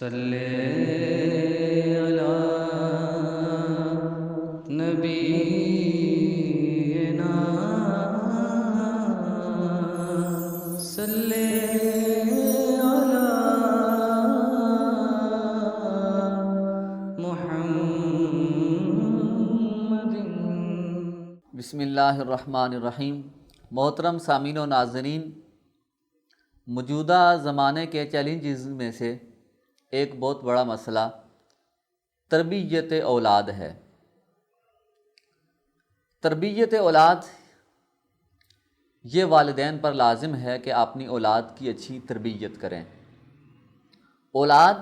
صلی علی نبینا صلی علی محمد۔ بسم اللہ الرحمن الرحیم۔ محترم سامعین و ناظرین، موجودہ زمانے کے چیلنجز میں سے ایک بہت بڑا مسئلہ تربیت اولاد ہے۔ تربیت اولاد یہ والدین پر لازم ہے کہ اپنی اولاد کی اچھی تربیت کریں۔ اولاد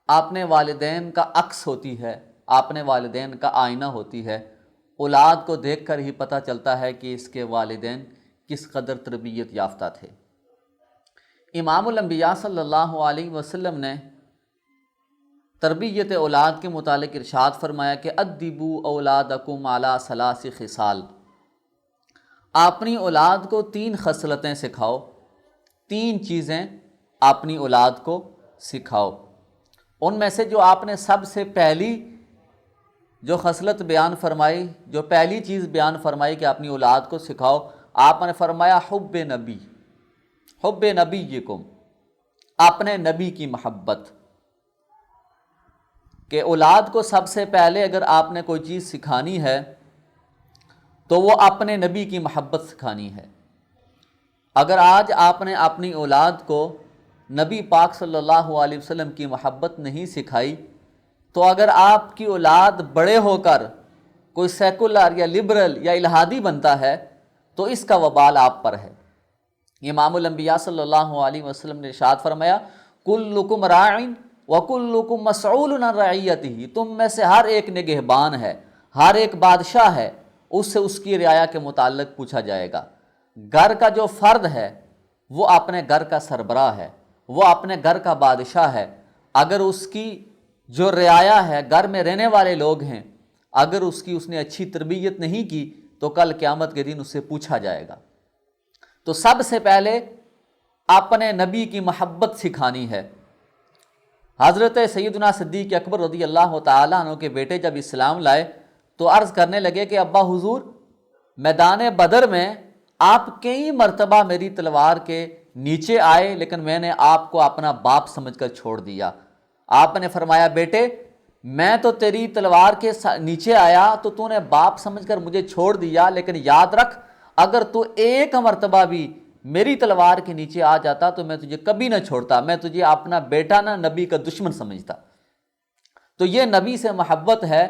اپنے والدین کا عکس ہوتی ہے، اپنے والدین کا آئینہ ہوتی ہے۔ اولاد کو دیکھ کر ہی پتہ چلتا ہے کہ اس کے والدین کس قدر تربیت یافتہ تھے۔ امام الانبیاء صلی اللہ علیہ وسلم نے تربیت اولاد کے متعلق ارشاد فرمایا کہ ادبوا اولادکم علی ثلاث خصال، اپنی اولاد کو 3 خصلتیں سکھاؤ، 3 چیزیں اپنی اولاد کو سکھاؤ۔ ان میں سے جو آپ نے سب سے پہلی جو خصلت بیان فرمائی، جو پہلی چیز بیان فرمائی کہ اپنی اولاد کو سکھاؤ، آپ نے فرمایا حب نبی، حب نبیکم، اپنے نبی کی محبت۔ کہ اولاد کو سب سے پہلے اگر آپ نے کوئی چیز سکھانی ہے تو وہ اپنے نبی کی محبت سکھانی ہے۔ اگر آج آپ نے اپنی اولاد کو نبی پاک صلی اللہ علیہ وسلم کی محبت نہیں سکھائی تو اگر آپ کی اولاد بڑے ہو کر کوئی سیکولر یا لبرل یا الہادی بنتا ہے تو اس کا وبال آپ پر ہے۔ امام الانبیاء صلی اللہ علیہ وسلم نے ارشاد فرمایا کلکم راع وکلکم مسئول عن رعیتہ، تم میں سے ہر ایک نگہبان ہے، ہر ایک بادشاہ ہے، اس سے اس کی رعایا کے متعلق پوچھا جائے گا۔ گھر کا جو فرد ہے وہ اپنے گھر کا سربراہ ہے، وہ اپنے گھر کا بادشاہ ہے۔ اگر اس کی جو رعایا ہے، گھر میں رہنے والے لوگ ہیں، اگر اس نے اچھی تربیت نہیں کی تو کل قیامت کے دن اس سے پوچھا جائے گا۔ تو سب سے پہلے اپنے نبی کی محبت سکھانی ہے۔ حضرت سیدنا صدیق اکبر رضی اللہ تعالیٰ عنہ کے بیٹے جب اسلام لائے تو عرض کرنے لگے کہ ابا حضور، میدان بدر میں آپ کئی مرتبہ میری تلوار کے نیچے آئے لیکن میں نے آپ کو اپنا باپ سمجھ کر چھوڑ دیا۔ آپ نے فرمایا بیٹے، میں تو تیری تلوار کے نیچے آیا تو تو نے باپ سمجھ کر مجھے چھوڑ دیا، لیکن یاد رکھ اگر تو ایک مرتبہ بھی میری تلوار کے نیچے آ جاتا تو میں تجھے کبھی نہ چھوڑتا، میں تجھے اپنا بیٹا نہ نبی کا دشمن سمجھتا۔ تو یہ نبی سے محبت ہے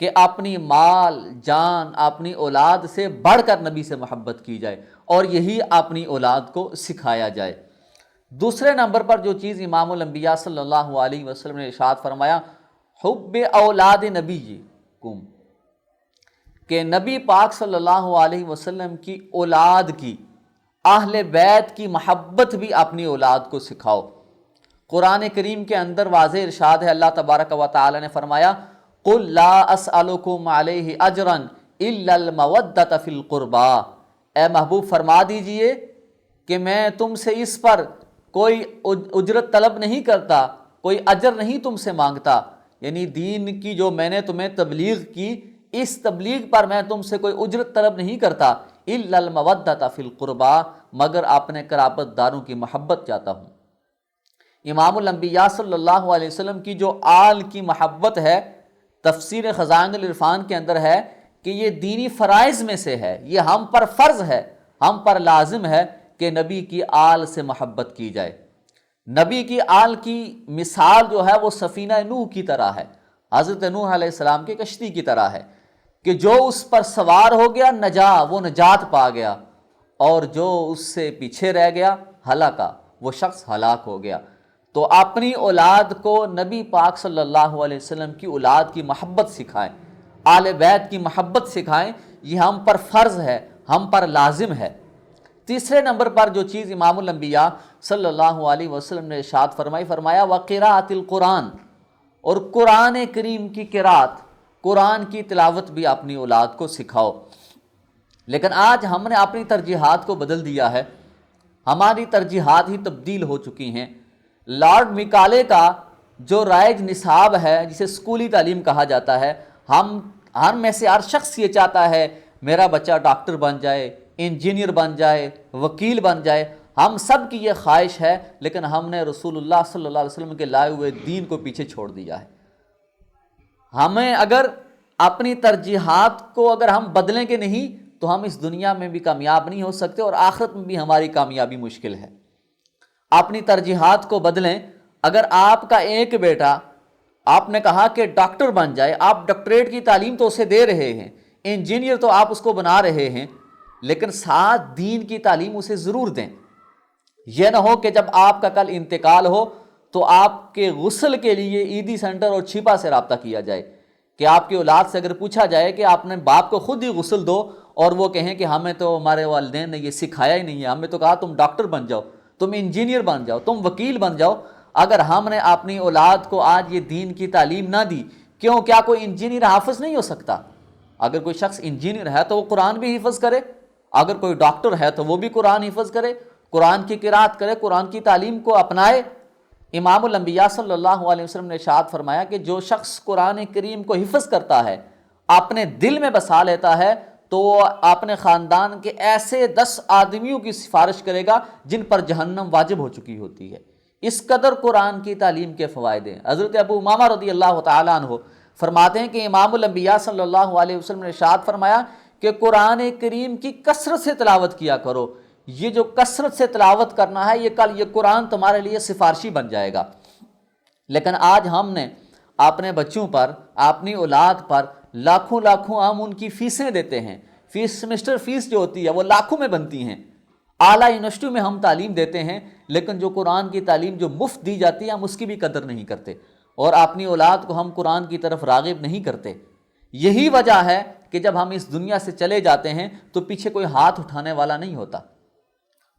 کہ اپنی مال جان اپنی اولاد سے بڑھ کر نبی سے محبت کی جائے اور یہی اپنی اولاد کو سکھایا جائے۔ دوسرے نمبر پر جو چیز امام الانبیاء صلی اللہ علیہ وسلم نے ارشاد فرمایا حب اولاد نبیکم، کہ نبی پاک صلی اللہ علیہ وسلم کی اولاد کی، اہل بیت کی محبت بھی اپنی اولاد کو سکھاؤ۔ قرآن کریم کے اندر واضح ارشاد ہے، اللہ تبارک و تعالی نے فرمایا قُلْ لَا أَسْأَلُكُمْ عَلَيْهِ أَجْرًا إِلَّا الْمَوَدَّةَ فِي الْقُرْبَى، اے محبوب فرما دیجئے کہ میں تم سے اس پر کوئی اجرت طلب نہیں کرتا، کوئی اجر نہیں تم سے مانگتا، یعنی دین کی جو میں نے تمہیں تبلیغ کی اس تبلیغ پر میں تم سے کوئی اجرت طلب نہیں کرتا، الا المودۃ فی القربى، مگر اپنے قرابت داروں کی محبت چاہتا ہوں۔ امام الانبیاء صلی اللہ علیہ وسلم کی جو آل کی محبت ہے، تفسیر خزائن العرفان کے اندر ہے کہ یہ دینی فرائض میں سے ہے، یہ ہم پر فرض ہے، ہم پر لازم ہے کہ نبی کی آل سے محبت کی جائے۔ نبی کی آل کی مثال جو ہے وہ سفینہ نوح کی طرح ہے، حضرت نوح علیہ السلام کی کشتی کی طرح ہے کہ جو اس پر سوار ہو گیا وہ نجات پا گیا، اور جو اس سے پیچھے رہ گیا ہلاکا، وہ شخص ہلاک ہو گیا۔ تو اپنی اولاد کو نبی پاک صلی اللہ علیہ وسلم کی اولاد کی محبت سکھائیں، آل بیت کی محبت سکھائیں، یہ ہم پر فرض ہے، ہم پر لازم ہے۔ تیسرے نمبر پر جو چیز امام الانبیاء صلی اللہ علیہ وسلم نے ارشاد فرمایا وقراءۃ القرآن، اور قرآن کریم کی قرات، قرآن کی تلاوت بھی اپنی اولاد کو سکھاؤ۔ لیکن آج ہم نے اپنی ترجیحات کو بدل دیا ہے، ہماری ترجیحات ہی تبدیل ہو چکی ہیں۔ لارڈ میکالے کا جو رائج نصاب ہے جسے اسکولی تعلیم کہا جاتا ہے، ہر میں سے ہر شخص یہ چاہتا ہے میرا بچہ ڈاکٹر بن جائے، انجینئر بن جائے، وکیل بن جائے، ہم سب کی یہ خواہش ہے، لیکن ہم نے رسول اللہ صلی اللہ علیہ وسلم کے لائے ہوئے دین کو پیچھے چھوڑ دیا ہے۔ ہمیں اگر اپنی ترجیحات کو اگر ہم بدلیں گے نہیں تو ہم اس دنیا میں بھی کامیاب نہیں ہو سکتے، اور آخرت میں بھی ہماری کامیابی مشکل ہے۔ اپنی ترجیحات کو بدلیں۔ اگر آپ کا ایک بیٹا، آپ نے کہا کہ ڈاکٹر بن جائے، آپ ڈاکٹریٹ کی تعلیم تو اسے دے رہے ہیں، انجینئر تو آپ اس کو بنا رہے ہیں، لیکن ساتھ دین کی تعلیم اسے ضرور دیں۔ یہ نہ ہو کہ جب آپ کا کل انتقال ہو تو آپ کے غسل کے لیے عیدی سینٹر اور چھپا سے رابطہ کیا جائے، کہ آپ کی اولاد سے اگر پوچھا جائے کہ آپ نے باپ کو خود ہی غسل دو، اور وہ کہیں کہ ہمیں تو ہمارے والدین نے یہ سکھایا ہی نہیں ہے، ہمیں تو کہا تم ڈاکٹر بن جاؤ، تم انجینئر بن جاؤ، تم وکیل بن جاؤ۔ اگر ہم نے اپنی اولاد کو آج یہ دین کی تعلیم نہ دی، کیا کوئی انجینئر حافظ نہیں ہو سکتا؟ اگر کوئی شخص انجینئر ہے تو وہ قرآن بھی حفظ کرے، اگر کوئی ڈاکٹر ہے تو وہ بھی قرآن حفظ کرے، قرآن کی قرات کرے، قرآن کی تعلیم کو اپنائے۔ امام الانبیاء صلی اللہ علیہ وسلم نے ارشاد فرمایا کہ جو شخص قرآن کریم کو حفظ کرتا ہے، اپنے دل میں بسا لیتا ہے، تو وہ اپنے خاندان کے ایسے 10 آدمیوں کی سفارش کرے گا جن پر جہنم واجب ہو چکی ہوتی ہے۔ اس قدر قرآن کی تعلیم کے فوائد ہیں۔ حضرت ابو امامہ رضی اللہ تعالیٰ عنہ فرماتے ہیں کہ امام الانبیاء صلی اللہ علیہ وسلم نے ارشاد فرمایا کہ قرآن کریم کی کثرت سے تلاوت کیا کرو۔ یہ جو کثرت سے تلاوت کرنا ہے، یہ قرآن تمہارے لیے سفارشی بن جائے گا۔ لیکن آج ہم نے اپنے بچوں پر، اپنی اولاد پر لاکھوں ہم ان کی فیسیں دیتے ہیں، سیمسٹر فیس جو ہوتی ہے وہ لاکھوں میں بنتی ہیں، اعلیٰ یونیورسٹی میں ہم تعلیم دیتے ہیں، لیکن جو قرآن کی تعلیم جو مفت دی جاتی ہے ہم اس کی بھی قدر نہیں کرتے، اور اپنی اولاد کو ہم قرآن کی طرف راغب نہیں کرتے۔ یہی وجہ ہے کہ جب ہم اس دنیا سے چلے جاتے ہیں تو پیچھے کوئی ہاتھ اٹھانے والا نہیں ہوتا۔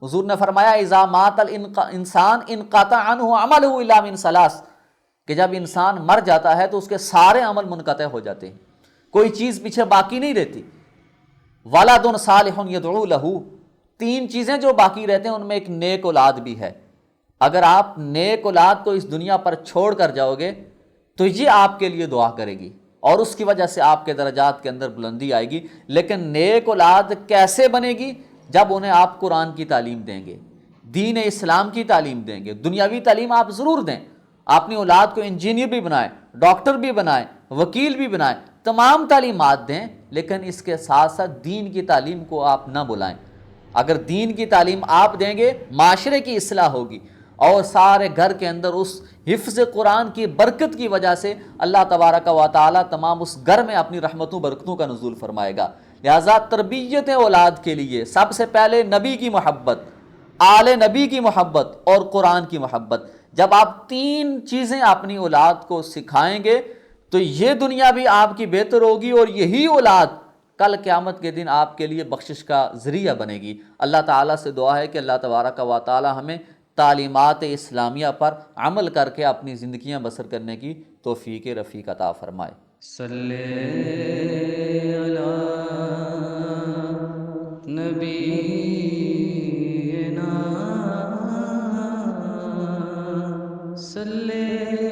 حضور نے فرمایا اذا مات الانسان انقطع عنہ عملہ الا من ثلاث، کہ جب انسان مر جاتا ہے تو اس کے سارے عمل منقطع ہو جاتے ہیں، کوئی چیز پیچھے باقی نہیں رہتی۔ ولد صالح یدعو لہ، 3 چیزیں جو باقی رہتے ہیں ان میں ایک نیک اولاد بھی ہے۔ اگر آپ نیک اولاد کو اس دنیا پر چھوڑ کر جاؤ گے تو یہ آپ کے لیے دعا کرے گی، اور اس کی وجہ سے آپ کے درجات کے اندر بلندی آئے گی۔ لیکن نیک اولاد کیسے بنے گی؟ جب انہیں آپ قرآن کی تعلیم دیں گے، دین اسلام کی تعلیم دیں گے، دنیاوی تعلیم آپ ضرور دیں، اپنی اولاد کو انجینئر بھی بنائیں، ڈاکٹر بھی بنائیں، وکیل بھی بنائیں، تمام تعلیمات دیں، لیکن اس کے ساتھ ساتھ دین کی تعلیم کو آپ نہ بلائیں۔ اگر دین کی تعلیم آپ دیں گے، معاشرے کی اصلاح ہوگی، اور سارے گھر کے اندر اس حفظ قرآن کی برکت کی وجہ سے اللہ تبارک و تعالیٰ تمام اس گھر میں اپنی رحمتوں برکتوں کا نزول فرمائے گا۔ لہٰذا تربیت اولاد کے لیے سب سے پہلے نبی کی محبت، آل نبی کی محبت اور قرآن کی محبت۔ جب آپ 3 چیزیں اپنی اولاد کو سکھائیں گے تو یہ دنیا بھی آپ کی بہتر ہوگی، اور یہی اولاد کل قیامت کے دن آپ کے لیے بخشش کا ذریعہ بنے گی۔ اللہ تعالیٰ سے دعا ہے کہ اللہ تبارک و تعالیٰ ہمیں تعلیمات اسلامیہ پر عمل کر کے اپنی زندگیاں بسر کرنے کی توفیق رفیق عطا فرمائے۔ صلی علی نبینا صلی